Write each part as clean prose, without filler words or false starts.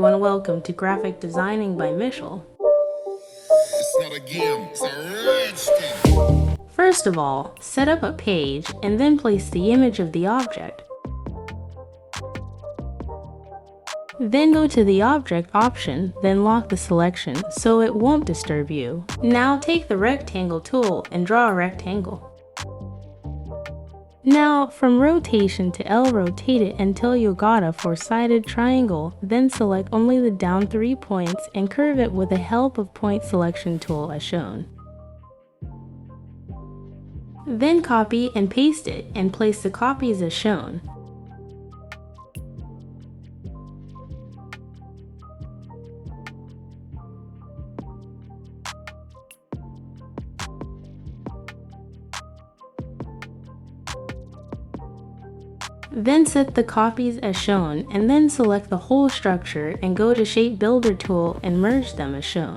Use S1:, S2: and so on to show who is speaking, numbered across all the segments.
S1: everyone, welcome to Graphic Designing by Mishal.
S2: It's not a game, it's a rich thing.
S1: First of all, set up a page and then place the image of the object. Then go to the object option, then lock the selection so it won't disturb you. Now take the rectangle tool and draw a rectangle. Now, from rotation to L, rotate it until you got a four-sided triangle, then select only the down 3 points and curve it with the help of point selection tool as shown. Then copy and paste it and place the copies as shown. Then set the copies as shown and then select the whole structure and go to Shape Builder tool and merge them as shown.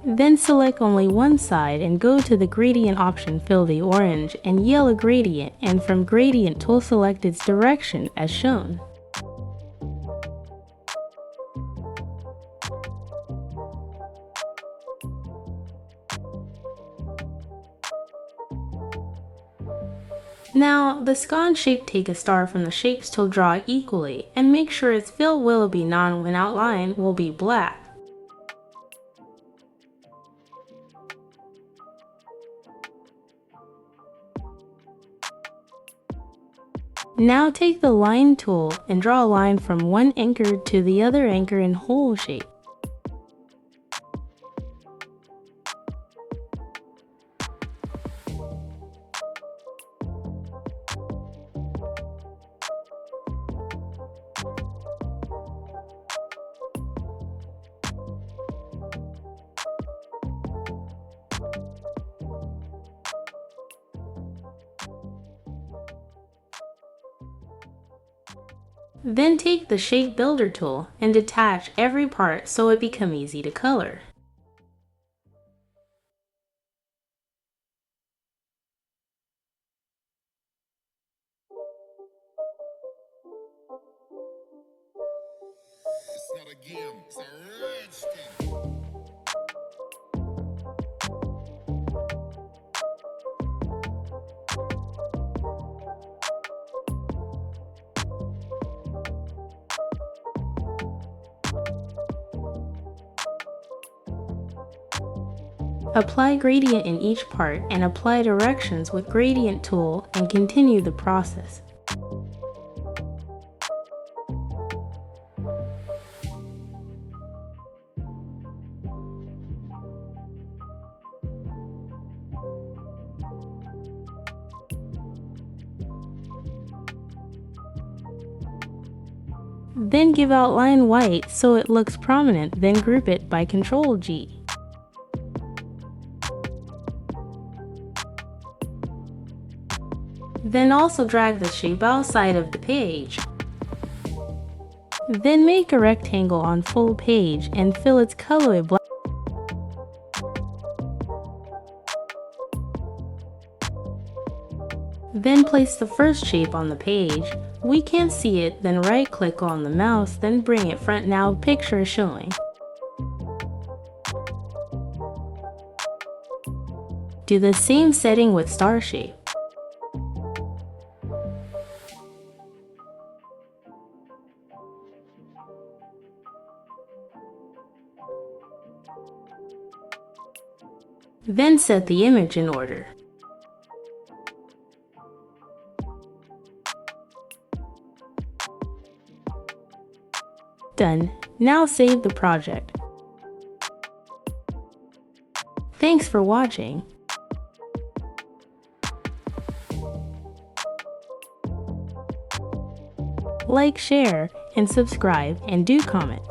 S1: Then select only one side and go to the gradient option, fill the orange and yellow gradient, and from gradient tool select its direction as shown. Now, the scone shape, take a star from the shapes tool, draw it equally, and make sure its fill will be none when outline will be black. Now take the line tool and draw a line from one anchor to the other anchor in hole shape. Then take the Shape Builder tool and detach every part so it becomes easy to color.
S2: It's not a game, it's a rich thing.
S1: Apply gradient in each part and apply directions with gradient tool and continue the process. Then give outline white so it looks prominent, then group it by Ctrl G. Then also drag the shape outside of the page. Then make a rectangle on full page and fill its color with black. Then place the first shape on the page. We can't see it, then right click on the mouse, then bring it front. Now picture is showing. Do the same setting with star shape. Then set the image in order. Done. Now save the project. Thanks for watching. Like, share, and subscribe, and do comment.